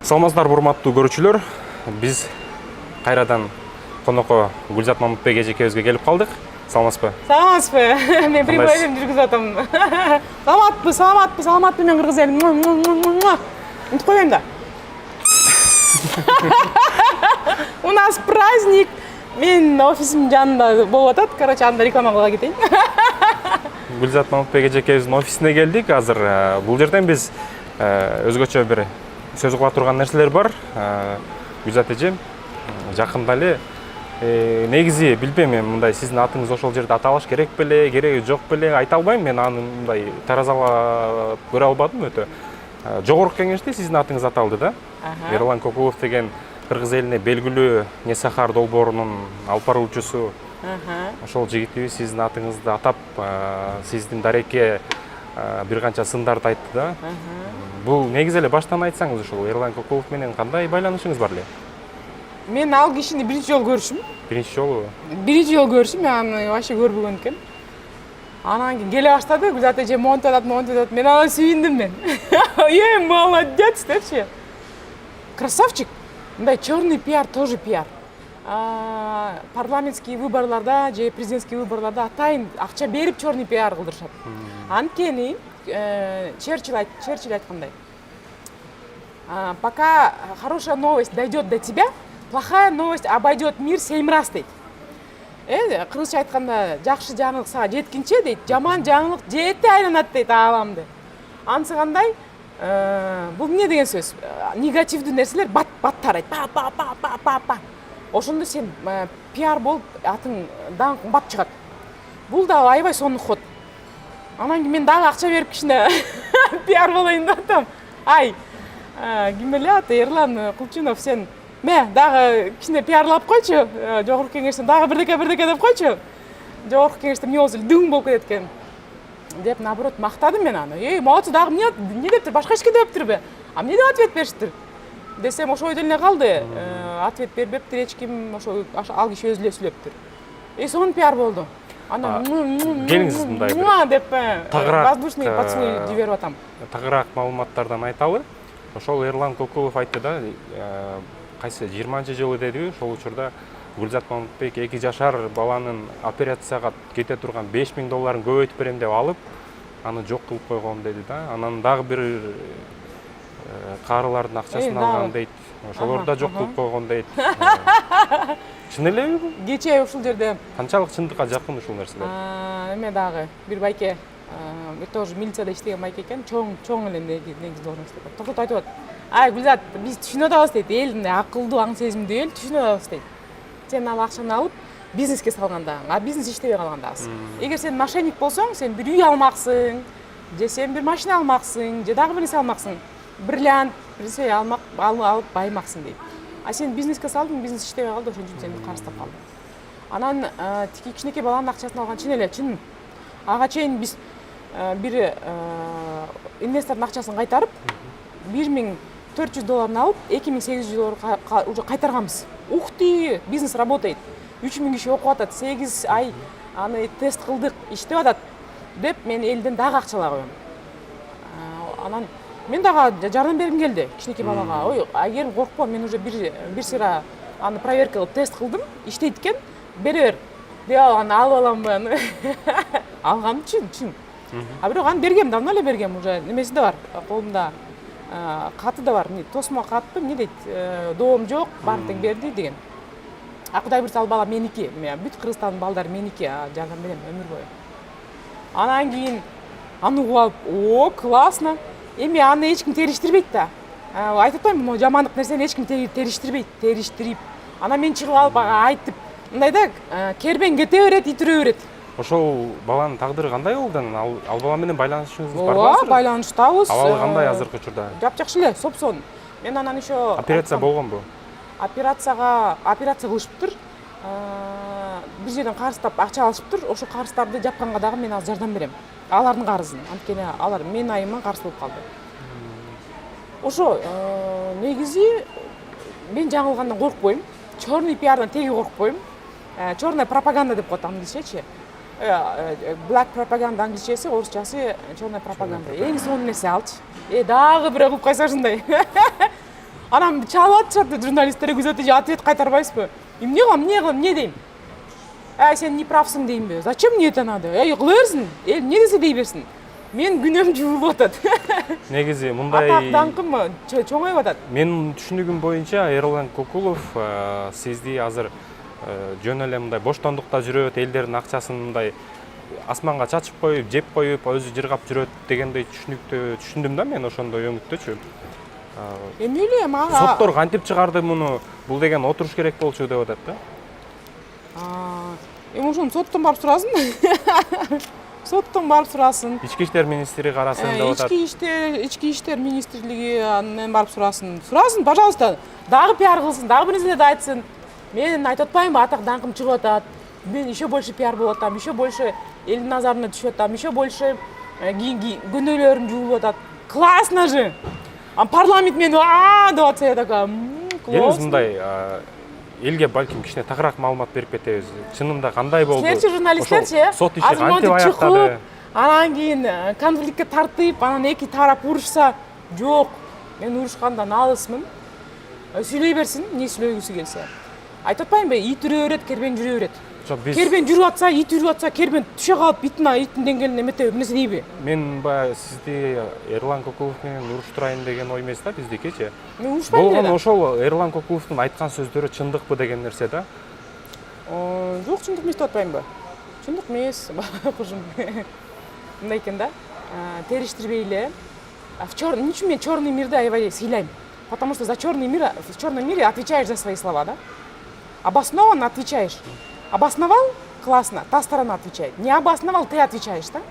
Саламатсыздар, урматтуу көрүүчүлөр. Биз кайрадан конокко Гүлзат Мамытбек эжекебизге келип калдык. Саламатсызбы? Саламатсызбы? Мен прямой эфир жүргүзүп атам. Саламатпы мен кыргыз элим. Унутуп койбойм да. У нас праздник. Мен офисим жанында болуп атат. Короче, анда реклама кылга кетейин. Гүлзат Мамытбек эжекебиздин офисине келдик. Азыр бул жерден биз өзгөчө бир сөз кыла турган нерселер бар. Гүлзат эжем, жакында эле негизи билбейм, мен мындай сиздин атыңыз ошол жерде аталыш керек беле, кереги жок беле айта албайм. Мен аны мындай таразалап көрө албадым өтө. Жогорку кеңеште сиздин атыңыз аталды да. Ерлан Кокулов деген кыргыз элине белгилүү Несахар долбоорунун алып баруучусу. Ошол жигитибиз сиздин атыңызды атап, сиздин дарекке бир канча сындарды айтты да. Бул негизи эле баштан айтсаңыз, ошол Ерлан Кокулов менен кандай байланышыңыз бар эле? Мен ал кишини биринчи жолу көрүшүм. Биринчи жолу? Биринчи жолу көрүшүм, мен аны вообще көрбөгөн экен. Анан кийин келе баштады, Гүлзат эже монтип атат. Мен анан сүйүндүм мен. Молодец депчи. Красавчик. Мындай черный пиар тоже пиар. Парламентский выборларда же президентский выборларда атайын акча берип черный пиар кылдырышат. Анткени Черчилль айткандай. Пока хорошая новость дойдет до тебя, плохая новость обойдет мир 7 раз дейт. Кыргызча айтканда, жакшы жаңылык сага жеткинче дейт, жаман жаңылык 7 айланат дейт ааламды. Анысы кандай? Бул эмне деген сөз? Негативдүү нерселер бат тарайт. Па. Ошондо сен пиар болуп атың даңкың бат чыгат. Бул да аябай сонун ход. Анан кийин мен дагы акча берип кичине пиар болоюн деп атам. Ким эле Ерлан Кулчунов, сен дагы кичине пиарлап койчу, жогорку кеңештен дагы бирдеке деп койчу. Жогорку кеңеште эмне болсо дүң болуп кетет экен деп, наоборот, мактадым мен аны. Молодцы, дагы эмне дептир, башка эчке дептирби? Эмне деп ответ бериштир? Десем, ошо ойдон эле калды. Ответ бербептир эч ким, ошо ал киши өзү эле сүйлөптүр. Сонун пиар болду. Анан келиңиз мындай бир деп воздушный поцелуй жиберип атам. Тагыраак маалыматтардан айталы. Ошол Ерлан Кокулов айтты да, кайсы 20-жылы деди, ошол учурда Гүлзат Мамытбек 2 жашар баланын операцияга кете турган $5000 көбөйтүп берем деп алып, аны жок кылып койгон деди да. Анан дагы бир карылардын акчасын алган дейт. Ошолор да жок кылып койгон дейт. Чын элеби бул? Кечээ ушул жерде канчалык чындыкка жакын ушул нерселер? Эме дагы бир байке, тоже милицияда иштеген байке экен, чоң эле негизи должность деп. Токтоп айтып атат. Гүлзат, биз түшүнүп атабыз дейт. Элдин акылдуу, аң сезимдүү эл түшүнүп атабыз дейт. Сен ал акчаны алып бизнеске салганда, бизнес иштебей калгандасың. Эгер сен мошенник болсоң, сен бир үй алмаксың, же сен бир машина алмаксың, же дагы бир нерсе алмаксың. Бриллиант, бирсе алып баймаксың дейт. Сен бизнеске салдың, бизнес иштебей калды, ошон үчүн сени карыздап калды. Анан тики кичинекей баланын акчасын алган чын эле, чын. Ага чейин биз бир инвестордун акчасын кайтарып, $1400 алып, $2800 уже кайтарганбыз. Ух ты, бизнес работает. 3000 киши окуп атат, 8 ай аны тест кылдык, иштеп атат деп мен элден дагы акчалай коем. Анан мен дагы жардам бергим келди кичинекей балага. Эгер коркпо, мен уже бир сыйра аны проверка кылып тест кылдым, иштейт экен, бере бер деп аны алып аламбы аны. Алгам чын. Бирок аны бергем, давно эле бергем, уже немеси да бар, колумда каты да бар, тосмо катты, эмне дейт, доом жок, баарын тең берди деген. Кудай буйрса ал бала меники, бүт Кыргызстандын балдары меники, жардам берем өмүр бою. Анан кийин аны угуп алып, классно. Эми аны эч ким териштирбейт да. Айтып атпаймынбы, могу жамандык нерсени эч ким териштирип. Анан мен чыгып алып айтып, мындай да, кербең кете берет, итире берет. Ошол баланын тагдыры кандай болду? Ал бала менен байланышыңыз барбы? Байланыштабыз. Абалы кандай азыркы учурда? Жапжакшы эле, сопсон. Мен анан еще операция болгонбу? Операция кылышыптыр. Бир жерден карыздап акча алышыптыр. Ошол карыздарды жапканга дагы мен азыр жардам берем. Алардын карызын. Анткени алар менин айыман карыз болуп калды. Ошо негизи мен жаңылгандан коркпойм. Черный пиардан теги коркпойм. Черная пропаганда деп коет англисчечи. Black propaganda англисчеси, орусчасы черная пропаганда. Эң сонун нерсе алчы. Дагы бирөө кылып койсо ушундай. Анан чалып атышат журналисттер күзөтүп ответ кайтарбайсызбы? Эмне кылам, эмне дейм? Сен не правсың деймби? Зачем мне это надо? Кыла берсин, эл эмне десе дей берсин. Мен күнөм жуулуп атат. Негизи мындай атак даңкым чоңоюп атат. Менин түшүнүгүм боюнча Эрлан Кокулов сизди азыр жөн эле мындай боштондукта жүрөт, элдердин акчасын мындай асманга чачып коюп, жеп коюп, өзү жыргап жүрөт дегендей түшүндүм да мен ошондой өңүттөчү. Эми эле мага Соттор кантип чыгарды муну? Бул деген отуруш керек болчу деп атат да. Эми ошону соттон барып сурасын. Соттон барып сурасын. Ички иштер министри карасын деп атат. Ички иштер министрлиги анан барып сурасын. Сурасын, пожалуйста. Дагы пиар кылсын, дагы бир нерселерди айтсын. Мен айтып атпаймынбы, атак даңкым чыгып атат. Мен еще больше пиар болуп атам, еще больше элдин назарына түшүп атам, еще больше күнөөлөрүм жуулуп атат. Классно же. Парламент мени деп атса, я такая, Элибиз мындай элге балким кичине тагыраак маалымат берип кетебиз. Чынында кандай болду? Силерчи журналисттерчи, сот иши кантип аяктады? Анан кийин конфликтке тартып, анан эки тарап урушса, жок. Мен урушкандан алысмын. Сүйлөй берсин, эмне сүйлөгүсү келсе. Айтып атпаймынбы, ит үрө берет, кербен жүрө берет. Кербен жүрүп атса, ит үрүп атса, кербен түшө калып, иттин деңгээлине эметеп, эмнеси дейби? Мен баягы сизди Эрлан Кокулов менен уруштурайын деген ой эмес да биздикичи. Мен урушпайм Болгону ошол Эрлан Кокуловдун айткан сөздөрү чындыкпы деген нерсе да. Жок, чындык эмес деп атпаймынбы? Чындык эмес, кужум. Мындай экен да. Териштирбей эле. Эмне үчүн мен черный мирди аябай сыйлайм? Потому что за черный мир, в черном мире отвечаешь за свои слова, да? Обоснованно отвечаешь. Обосновал – классно, та сторона отвечает. Не обосновал – ты отвечаешь, да?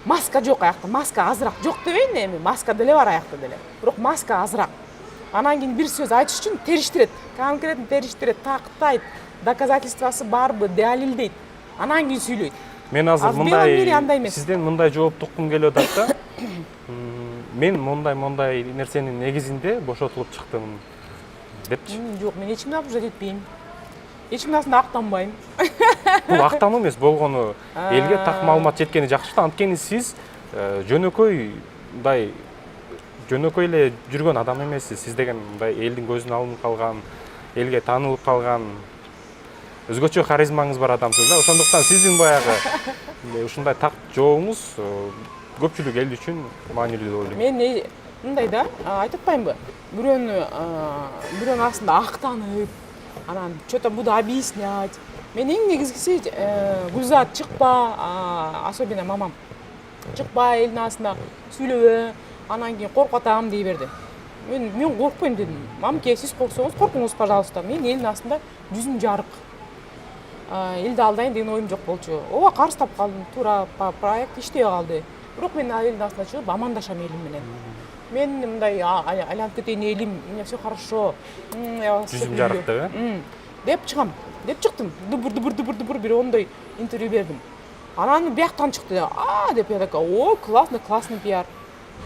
Маска жок аякта, маска азыраак. Жок дебейин эми, маска деле бар аякта деле. Бирок маска азыраак. Анан кийин бир сөз айтыш үчүн териштирет. Конкретно териштирет, тактайт, доказательствосы барбы, далилдейт. Анан кийин сүйлөйт. Мен азыр мындай сизден мындай жоопту уккум келип атат да. Мен мондай нерсенин негизинде бошотулуп чыктым депчи. Жок, мен эч кимди обижать этпейм. Эч кимдин астында актанбайм. Бул актануу эмес, болгону элге так маалымат жеткени жакшы да. Анткени сиз жөнөкөй эле жүргөн адам эмессиз. Сиз деген мындай элдин көзүнө алынып калган, элге таанылып калган, өзгөчө харизмаңыз бар адамсыз да. Ошондуктан сиздин баягы ушундай так жообуңуз көпчүлүк эл үчүн маанилүү деп ойлойм. Мен мындай да, айтып атпаймынбы? Бирөөнүн астында актанып, анан что-то буду объяснять. Мен эң негизгиси Гүлзат чыкпа, особенно мамам. Чыкпа элдин астында сүйлөбө, анан кийин коркуп атам дей берди. Мен коркпойм дедим. Мамке, сиз корксоңуз, коркуңуз, пожалуйста. Мен элдин астында жүзүм жарык. Элди алдайын деген оюм жок болчу. Ооба карыстап калдым, туура проект иштебей калды. Бирок мен элдин астына чыгып амандашам элим менен. Мен мындай айланып кетейин элим, у меня все хорошо. Жүзүм жарык деп, деп чыгам. Деп чыктым. Дубур бир ондой интервью бердим. Анан бияктан чыкты. Деп я такая, классный пиар.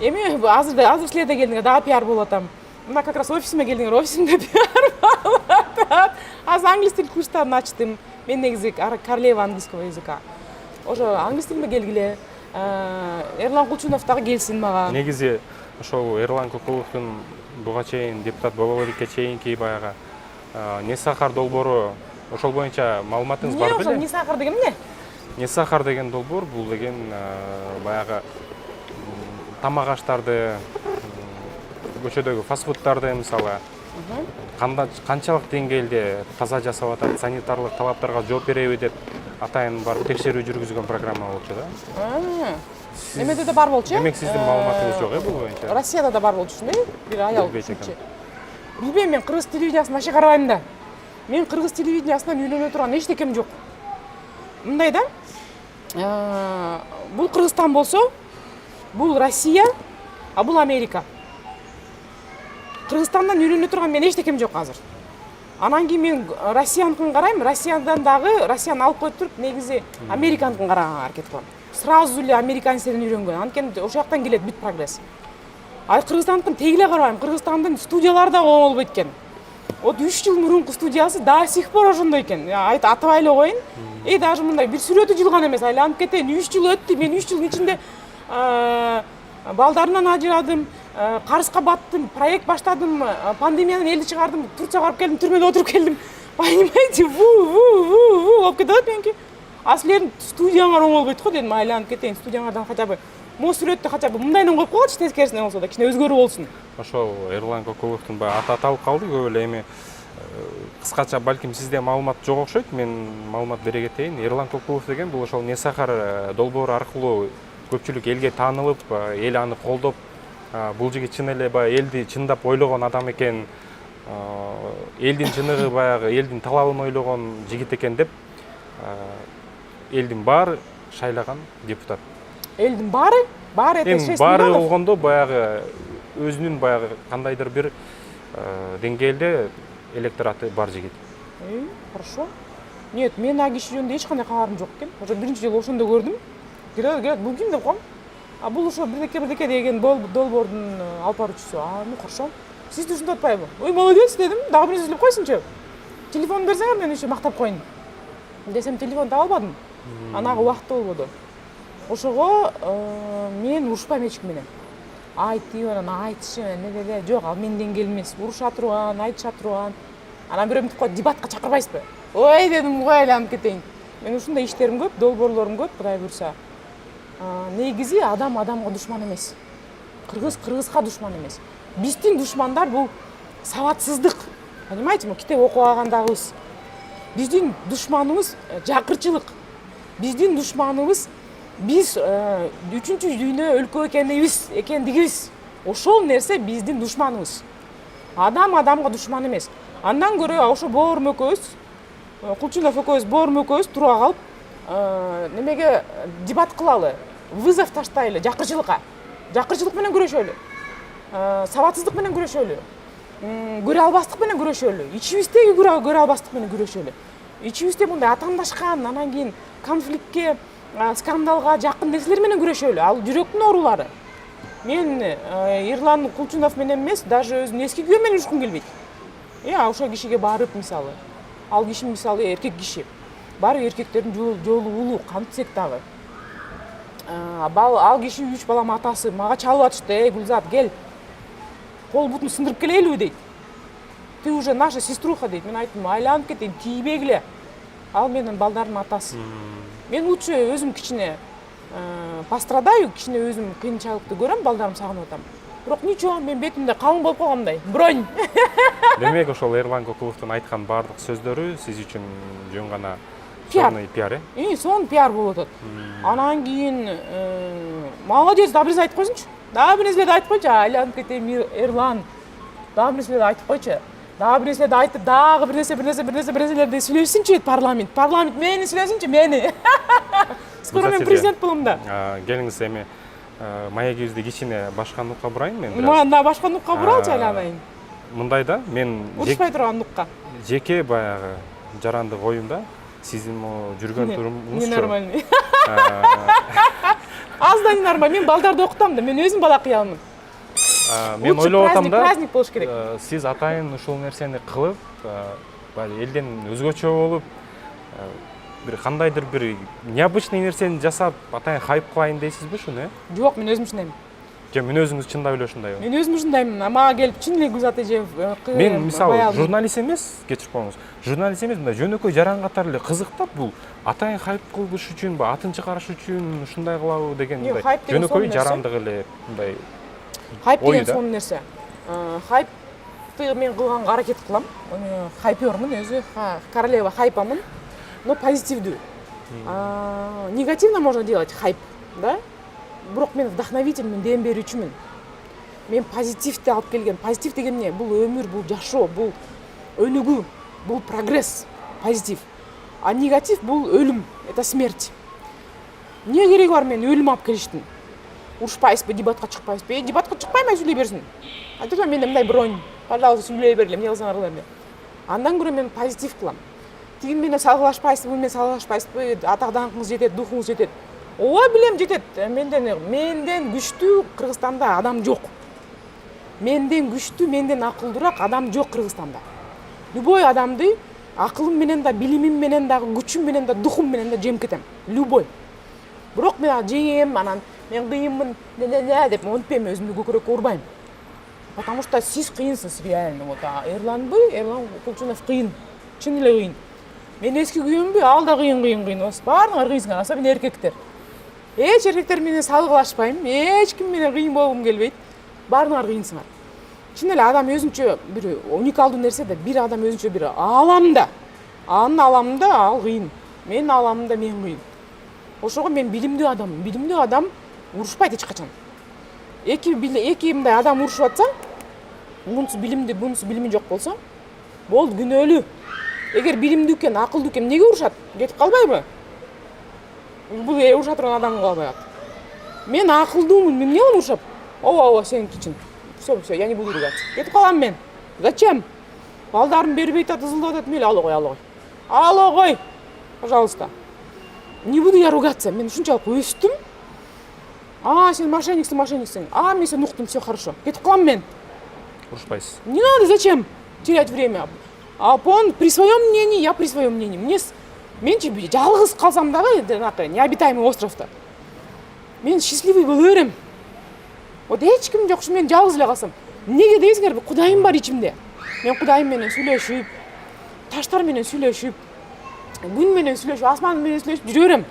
Эми азыр силерде келдиңер, дагы пиар болуп атам. Мына как раз офисиме келдиңер, офисимде пиар болуп атат. Азыр англис тил курстарын ачтым. Мен негизи королева английского языка. Ошо англис тилиме келгиле. Эрлан Кулчунов дагы келсин мага. Негизи ошол Эрлан Кокуловдун буга чейин депутат боло беликке чейинки баягы не сахар долбоору ошол боюнча маалыматыңыз бар беле? Не сахар деген эмне? Не сахар деген долбоор бул деген баягы тамак аштарды, көчөдөгү фастфудтарды мисалы канчалык деңгээлде таза жасап атат, санитарлык талаптарга жооп береби деп атайын барып текшерүү жүргүзгөн программа болчу да. Эмеде да бар болчу. Демек сиздин маалыматыңыз жок бул боюнча? Россияда да бар болчу ушундай бир аял киши. Билбейм, мен кыргыз телевидениясын вообще карабайм да. Мен кыргыз телевидениясынан үйлөнө турган эчтекем жок. Мындай да. Бул Кыргызстан болсо, бул Россия, а бул Америка. Кыргызстандан үйлөнө турган мен эчтекем жок азыр. Анан кийин мен Россияныкын карайм, Россиядан дагы Россияны алып коюп туруп, негизи Американыкын караганга аракет кылам. Сразу эле американецтерден үйрөнгөн. Анткени ошол жактан келет бүт прогресс. Кыргызстандыкын тегиле карабайм. Кыргызстандын студиялары да болбойт экен. Вот 3 жыл мурунку студиясы до сих пор ошондой экен. Атабай эле коеюн. Даже мындай бир сүрөтү жылган эмес. Айланып кетейин. 3 жыл өттү. Мен 3 жылдын ичинде балдарымдан ажырадым. карызга баттым, проект баштадым, пандемиядан элди чыгардым, Турцияга барып келдим, түрмөдө отуруп келдим. Понимаете, болуп кетип атат меники. А силердин студияңар оң болбойт го дедим, айланып кетейин, студияңардан хотя бы могу сүрөттү хотя бы мындайынан коюп койгочу, тескерисине болсо да кичине өзгөрүү болсун. Ошол Эрлан Кокуловдун баягы аты аталып калды көп эле. Эми кыскача балким сизде маалымат жок окшойт, мен маалымат бере кетейин. Эрлан Кокулов деген бул ошол Несахар долбоору аркылуу көпчүлүк элге таанылып, эл аны колдоп, бул жигит чын эле баягы элди чындап ойлогон адам экен, элдин жыныгы баягы элдин талабын ойлогон жигит экен деп элдин баары шайлаган депутат. Элдин баары это 6 баары миллионов. болгондо баягы өзүнүн баягы кандайдыр бир деңгээлде электораты бар жигит. Хорошо. Нет, мен ал киши жөнүндө эч кандай кабарым жок экен. Ошо биринчи жолу ошондо көрдүм. Келет, бул ким деп коем. А бул ошо бирдеке деген долбоордун алып баруучусу. Ну хорошо. Сиз ушундай атпайбы? Ой, молодец дедим. Дагы бир сөзлөп койсунчу. Телефон берсеңер мен еще мактап коеюн. Десем телефон таба албадым. Анагы убакытта болбоду. Ошого мен урушпайм эч ким менен. Айтып анан айтышы неде жок, ал менден келмес. Уруша турган, айтыша турган. Анан бирөө мынтип коет, дебатка чакырбайсызбы? Ой дедим, кой айланып кетейин. Мен ушундай иштерим көп, долбоорлорум көп, Кудай буйрса. Негизи адам адамга душман эмес. Кыргыз кыргызга душман эмес. Биздин душмандар бул сабатсыздык. Понимаете, мы китеп окуп алгандагыбыз. Биздин душманыбыз жакырчылык. Биздин душманыбыз биз үчүнчү дүйнө өлкө экендигибиз. Ошол нерсе биздин душманыбыз. Адам адамга душман эмес. Андан көрө ошо Боорум экөөбүз, Кулчунов экөөбүз, Боорум экөөбүз туруп калып, немеге дебат кылалы, вызов таштайлы жакырчылыкка. Жакырчылык менен күрөшөлү. Сабатсыздык менен күрөшөлү. Көрө албастык менен күрөшөлү. Ичибиздеги көрө албастык менен күрөшөлү. Ичибизде мындай атаандашкан, анан кийин конфликтке, скандалга жакын нерселер менен күрөшөлү. Ал жүрөктүн оорулары. Мен Эрлан Кулчунов менен эмес, даже өзүнүн эски күйөөм менен урушкум келбейт. Ошол кишиге барып мисалы, ал киши мисалы эркек киши. Баары эркектердин жолу улуу, кантсек дагы. Ал киши 3 баламын атасы мага чалып атышты, Гүлзат кел. Кол бутун сындырып келелиби дейт. Ты уже наша сеструха дейт. Мен айттым, айланып кетейин, тийбегиле. Ал менин балдардын атасы. Мен лучше өзүм кичине пострадаю, кичине өзүм кыйынчылыкты көрөм, балдарым сагынып атам. Бирок ничего, мен бетимде калың болуп калгандай. Бронь. Демек ошол Эрлан Кокуловдун айткан баардык сөздөрү сиз үчүн жөн гана пиар. Сонун пиар болуп атат. Анан кийин молодец, дагы бир айтып койсунчу. Дагы бир нерселерди айтып койчу, айланып кетейин Эрлан. Дагы бир нерселерди айтып койчу. Дагы бир нерселерди айтып, дагы бир нерселерди сүйлөшсүнчү парламент. Парламент мени сүйлөсүнчү, мени. Скоро мен президент болом да. Келиңиз эми маегибизди кичине башка нукка бурайын мен. Мында башка нукка буралчы айланайын. Мындай да, мен урушпай турган нукка. Жеке баягы жарандык оюмда сиздин могу жүргөн турумуңузчу. Ненормальный. Аздан ненормальный. Мен балдарды окутам да, мен өзүм бала кыялмын. Мен ойлоп атам да, праздник болуш керек. Сиз атайын ушул нерсени кылып, элден өзгөчө болуп, бир кандайдыр бир необычный нерсени жасап, атайын хайп кылайын дейсизби ушуну? Жок, мен өзүм ушундаймын. Же мен өзүңүз чындап эле ушундайбы? Мен өзүм ушундаймын. Мага келип чын эле Гүлзат эже мен мисалы журналист эмес, кечирип коюңуз. Журналист эмес, мындай жөнөкөй жаран катары эле кызыктап, бул атайын хайп кылыш үчүн, атын чыгарыш үчүн ушундай кылабы деген мындай жөнөкөй жарандык эле мындай. Хайп деген сонун нерсе. Хайпты мен кылганга аракет кылам. Хайпёрмун өзү, королева хайпамын, но позитивдүү. Негативно можно делать хайп, да? Бирок мен вдохновительмин, дем берүүчүмүн. Мен позитивди алып келген. Позитив деген эмне? Бул өмүр, бул жашоо, бул өнүгүү, бул прогресс, позитив. А негатив бул өлүм, это смерть. Эмне кереги бар мен өлүм алып келиштин? Урушпайсызбы, дебатка чыкпайсызбы? Дебатка чыкпайм, сүйлөй берсин. Айтам, менде мындай бронь. Пожалуйста, сүйлөй бергиле, эмне кылсаңар кыла эле. Андан көрө мен позитив кылам. Тигин менен салгылашпайсызбы, мен салгылашпайсызбы, атак даңкыңыз жетет, духуңуз жетет. Ооба билем жетет. Менден күчтүү Кыргызстанда адам жок. Менден күчтүү, менден акылдуураак адам жок Кыргызстанда. Любой адамды акылым менен да, билимим менен дагы, күчүм менен да, духум менен да жеңип кетем. Любой. Бирок мен жеңем, анан мен кыйынмын, деп монтпейм, өзүмдү көкүрөккө урбайм. Потому что сиз кыйынсыз реально. Вот Эрлан Кулчунов кыйын. Чын эле кыйын. Мен эски күйөөмбү, ал да кыйын. Баардыгы кыйынсыңар, особенно эркектер. Эч эркектер менен салгылашпайм. Эч ким менен кыйын болгум келбейт. Баардыгы кыйынсыңар. Чын эле адам өзүнчө бир уникалдуу нерсе да, бир адам өзүнчө бир ааламда. Анын ааламында ал кыйын. Менин ааламымда мен кыйын. Ошого мен билимдүү адаммын. Билимдүү адам урушпайт эч качан. Эки мындай адам урушуп атса, мунусу билимди, бунусу билими жок болсо, болду, күнөөлүү. Эгер билимдүү экен, акылдуу экен, эмнеге урушат? Кетип калбайбы? Бул уруша турган адам калбай атат. Мен акылдуумун, мен эмне кылам урушап? Ооба, сеники үчүн. Все, я не буду ругаться. Кетип калам мен. Зачем? Балдарым бербей атат, ызылдап атат, мейлі ало кой. Ало кой, пожалуйста. Не буду я ругаться, мен ушунчалык өстүм. Сен мошенниксиң. Мен сени уктум, все хорошо. Кетип калам мен. Урушпайсыз. Не надо, зачем терять время? Он при своем мнении, я при своем мнении. Мен жалгыз калсам дагы, необитаемый островда. Мен счастливый боло берем. Вот эч ким жок, мен жалгыз эле калсам. Эмнеге дейсиңерби? Кудайым бар ичимде. Мен Кудайым менен сүйлөшүп, таштар менен сүйлөшүп, күн менен сүйлөшүп, асман менен сүйлөшүп жүрө берем.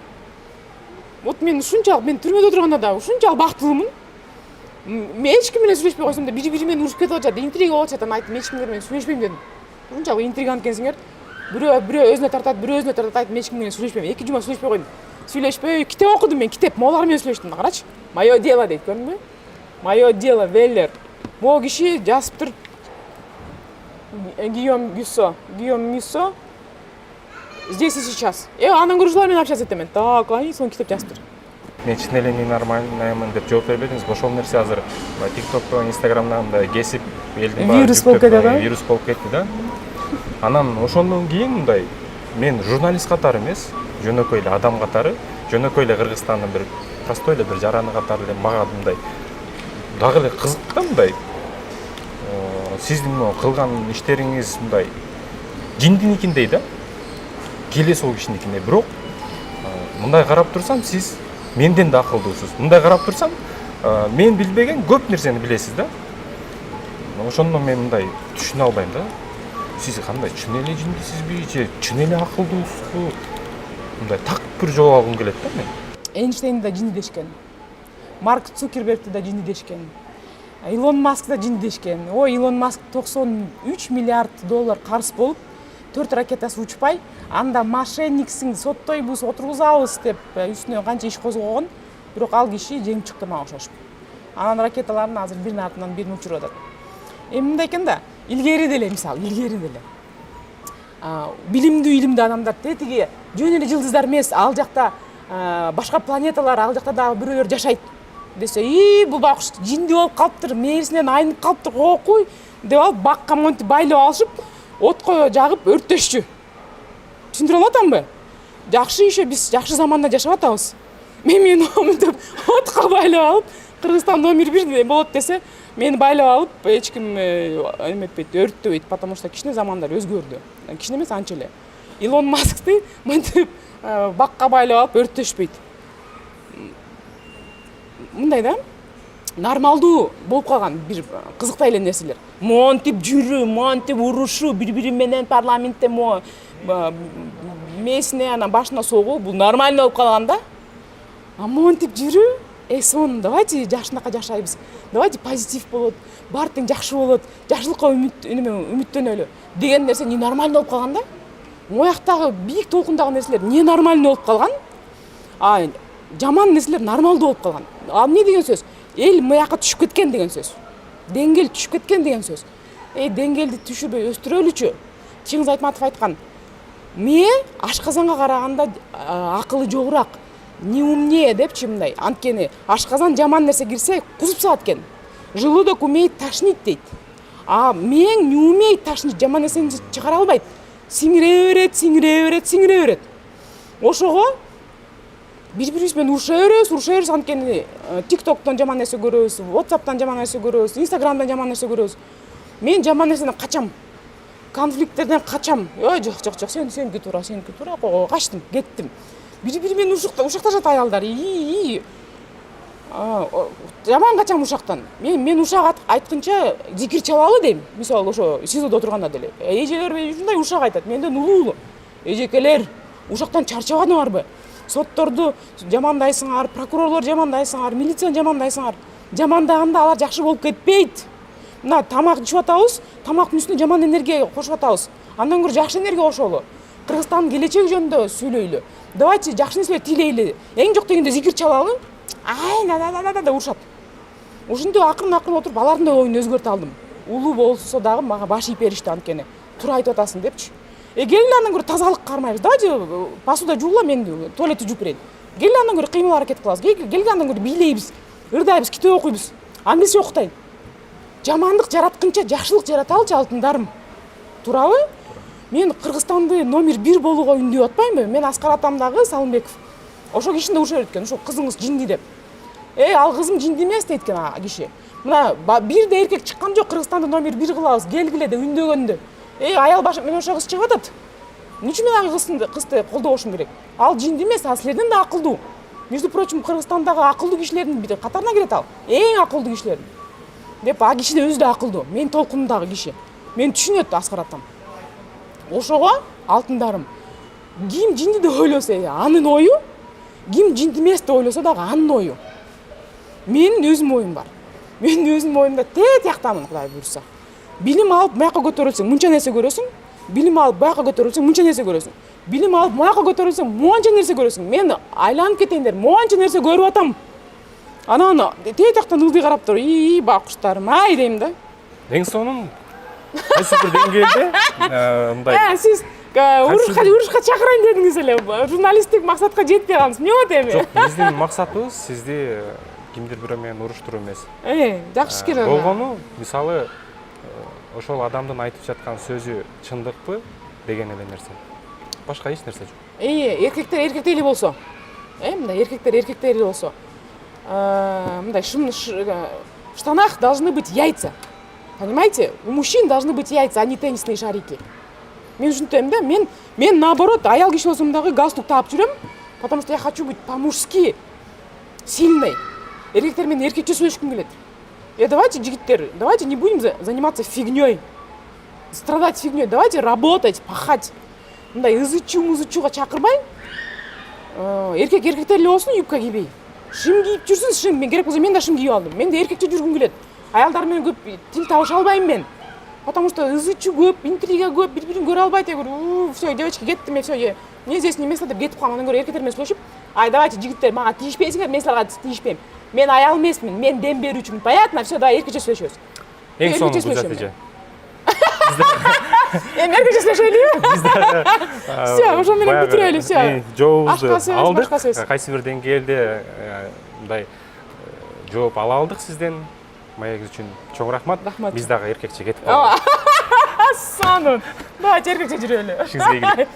Вот мен ушунчалык, мен түрмөдө отурганда да ушунчалык бактылуумун. Мен эч ким менен сүйлөшпөй койсом да, бири менен урушуп кетип атат, интрига болуп атат, айтып, мен эч ким менен сүйлөшпөйм дедим. Ушунчалык интригант экенсиңер. Бирөө өзүнө тартат, айтып, мен эч ким менен сүйлөшпөйм. 2 жума сүйлөшпөй койдум. Сүйлөшпөй, китеп окудум мен, китеп, могулар менен сүйлөштүм, карачы. Моё дело дейт, көрдүңбү? Моё дело, Веллер. Могу киши жазыптыр. Гийом Мюссо. Здесь и сейчас. Анын көрүүчүлөр менен общаться этем. Так, сонун китеп жазыптыр. Мен чын эле ненормальныймын деп жооп бербедиңиз. Ошол нерсе азыр TikTokто, Instagramда мындай кесип, элдин баары вирус болуп кетти да. Вирус болуп кетти да. Анан ошондон кийин мындай мен журналист катары эмес, жөнөкөй эле адам катары, жөнөкөй эле Кыргызстандын бир простой эле бир жараны катары эле мага мындай дагы эле кызык да мындай. Сиздин кылган иштериңиз мындай жиндиникиндей да. Келе сол кишиникиндей. Бирок мындай карап турсам, сиз менден да акылдуусуз. Мындай карап турсам, мен билбеген көп нерсени билесиз да. Ошондон мен мындай түшүнө албайм да. Сиз кандай чын эле жиндисизби, же чын эле акылдуусузбу? Мындай так бир жооп алгым келет да мен. Эйнштейн да жинди дешкен. Марк Цукерберг да жинди дешкен. Илон Маск да жинди дешкен. Илон Маск 93 миллиард доллар карыз болуп, 4 ракетасы учпай, анда мошенниксиң, соттойбуз, отургузабыз деп үстүнө канча иш козгогон, бирок ал киши жеңип чыкты мага окшош. Анан ракеталарын азыр биринин артынан бирин учуруп атат. Мындай экен да, илгери деле билимдүү адамдар тетиги жөн эле жылдыздар эмес, ал жакта башка планеталар, ал жакта дагы бирөөлөр жашайт десе, бул бак жинди болуп калыптыр, мээрисинен айнып калыптыр, окуй деп алып бакка монтип байлап алышып, отко жагып өрттөшчү. Түшүндүрө алып атамбы? Жакшы еще биз жакшы заманда жашап атабыз. Мен мынтип отко байлап алып, Кыргызстан номер 1 болот десе, мени байлап алып, эч ким эметпейт, өрттөбөйт, потому что кичине замандар өзгөрдү. Кичине эмес, анча эле. Илон Маскты мынтип бакка байлап алып өрттөшпөйт. Мындай да, нормалдуу болуп калган бир кызыктай эле нерселер. Монтип жүрүү, монтип урушуу, бири-бири менен парламентте мээсине анан башына согуу, бул нормально болуп калган да. Монтип жүрүү, сон давайте жакшынака жашайбыз. Давайте позитив болот, баары тең жакшы болот, жакшылыкка үмүттөнөлү деген нерсе ненормально болуп калган да. Мояктагы бийик толкундагы нерселер ненормально болуп калган. Жаман нерселер нормалдуу болуп калган. Ал эмне деген сөз? Эл мыякка түшүп кеткен деген сөз. Деңгел түшүп кеткен деген сөз. Деңгелди түшүрбөй өстүрөлүчү. Чыңгыз Айтматов айткан, мээ ашказанга караганда акылы жогураак, не умнее депчи мындай. Анткени ашказан жаман нерсе кирсе кузуп салат экен. Желудок умеет тошнить дейт. Мээң не умеет тошнить, жаман нерсени чыгара албайт. Сиңире берет. Ошого бири-бирибиз менен уруша беребиз, анткени TikToктон жаман нерсе көрөбүз, WhatsApp'тан жаман нерсе көрөбүз, Instagram'дан жаман нерсе көрөбүз. Мен жаман нерседен качам. Конфликттерден качам. Жок, сеники туура, качтым, кеттим. Бири-бири менен ушакташат аялдар. жаман качам ушактан. Мен ушак айтканча зикир чалалы дейм. Мисалы ошо СИЗОдо отурганда деле. Эжелер ушундай ушак айтат. Менден улуу. Эжекелер, ушактан чарчабадыңарбы? Сотторду жамандайсыңар, прокурорлор жамандайсыңар, милицияны жамандайсыңар. Жамандаганда алар жакшы болуп кетпейт. Мына тамак жеп атабыз, тамактын үстүнө жаман энергия кошуп атабыз. Андан көрө жакшы энергия кошолу. Кыргызстандын келечеги жөнүндө сүйлөйлү. Давайте жакшы нерселерди тилейли. Эң жок дегенде зикир чалалы. Ай, да урушат. Ошондо акырын отуруп алардын да оюн өзгөртүп алдым. Улуу болсо дагы мага баш ийип беришти анткени. Туура айтып атасың депчи. Келин андан көрө тазалык кармайбыз. Давайте посуда жуула, мен туалетти жууп берейин. Келин андан көрө кыймыл аракет кылабыз. Келин андан көрө бийлейбиз, ырдайбыз, китеп окуйбуз. Англисче окутайын. Жамандык жаратканча жакшылык жараталычы алтындарым. Туурабы? Мен Кыргызстанды номер 1 болууга үндөп атпаймынбы? Мен Аскар атам дагы Салымбеков. Ошо кишини да ушул экен, ошо кызыңыз жинди деп. Ал кызым жинди эмес дейт экен киши. Мына бир да эркек чыккан жок, Кыргызстанды номер 1 кылабыз, келгиле деп үндөгөндө. Аял башы мен ошо кыз чыгып атат. Эмне үчүн мен кызды колдобошум керек? Ал жинди эмес, ал силерден да акылдуу. Между прочим, Кыргызстандагы акылдуу кишилердин катарына кирет ал. Эң акылдуу кишилердин. Деп киши да өзү да акылдуу. Мен толкунундагы киши. Мен түшүнөт Аскар атам. Ошого алтындарым. Ким жинди деп ойлосо, анын ою, ким жинди эмес деп ойлосо дагы анын ою. Менин өзүм оюм бар. Менин өзүм оюмда тияктамын, Кудай буйрса. Билим алып маяка көтөрүлсөң, мынча нерсе көрөсүң. Билим алып маяка көтөрүлсөң, мынча нерсе көрөсүң. Билим алып маяка көтөрүлсөң, монча нерсе көрөсүң. Мен айланып кетейиндер, монча нерсе көрүп атам. Анан тияктан ылдый карап туруп, бакуштарым, ай дейм да. Эң сонун кайсы бир деңгээлде мындай. Сиз урушка чакырайын дедиңиз эле. Журналисттик максатка жетпей калдыңыз. Эмне болот эми? Жок, биздин максатыбыз сизди кимдир бирөө менен уруштуруу эмес. Жакшы керек. Болгону, мисалы, ошол адамдын айтып жаткан сөзү чындыкпы деген эле нерсе. Башка эч нерсе жок. Эркектер эркектей эле болсо. Мындай эркектер эркектей эле болсо. Мындай в штанах должны быть яйца. Понимаете? У мужчин должны быть яйца, а не теннисные шарики. Мен ушинтем да, мен наоборот, аял киши болсом дагы галстук таап жүрөм, потому что я хочу быть по-мужски сильной. Эркектер менен эркекче сүйлөшкүм келет. Давайте, жигиттер, давайте не будем заниматься фигнёй, страдать фигнёй, давайте работать, пахать. Мындай ызычуу-музычууга чакырбай, эркек эркектер эле болсун, юбка кийбей. Шим кийип жүрсүн, шим. Мен керек болсо мен да шим кийип алдым. Мен да эркекче жүргүм келет. Аялдар менен көп тил табыша албайм мен. Потому что ызычуу көп, интрига көп, бири-бирин көрө албайт. Все, девочки, кеттим, все, мне здесь не место деп кетип калам. Анан көрө эркектер менен сүйлөшүп, давайте, жигиттер, мага тийишпейсиңер, мен силерге тийишпейм. Мен аял эмесмин, мен дем берүүчүмүн. Понятно? Все, да, эркекче сүйлөшөбүз. Эң сонун Гүлзат эже. Эркекче сүйлөшөлүбү? Все, ошо менен бүтүрөлү, все. Жообузду алдык. Кайсы бир деңгээлде мындай жооп ала алдык сизден. Маегиз үчүн чоң рахмат. Биз дагы эркекче кетип калдык. Сонун. Давайте эркекче жүрөлү. Ишиңизге ийгилик.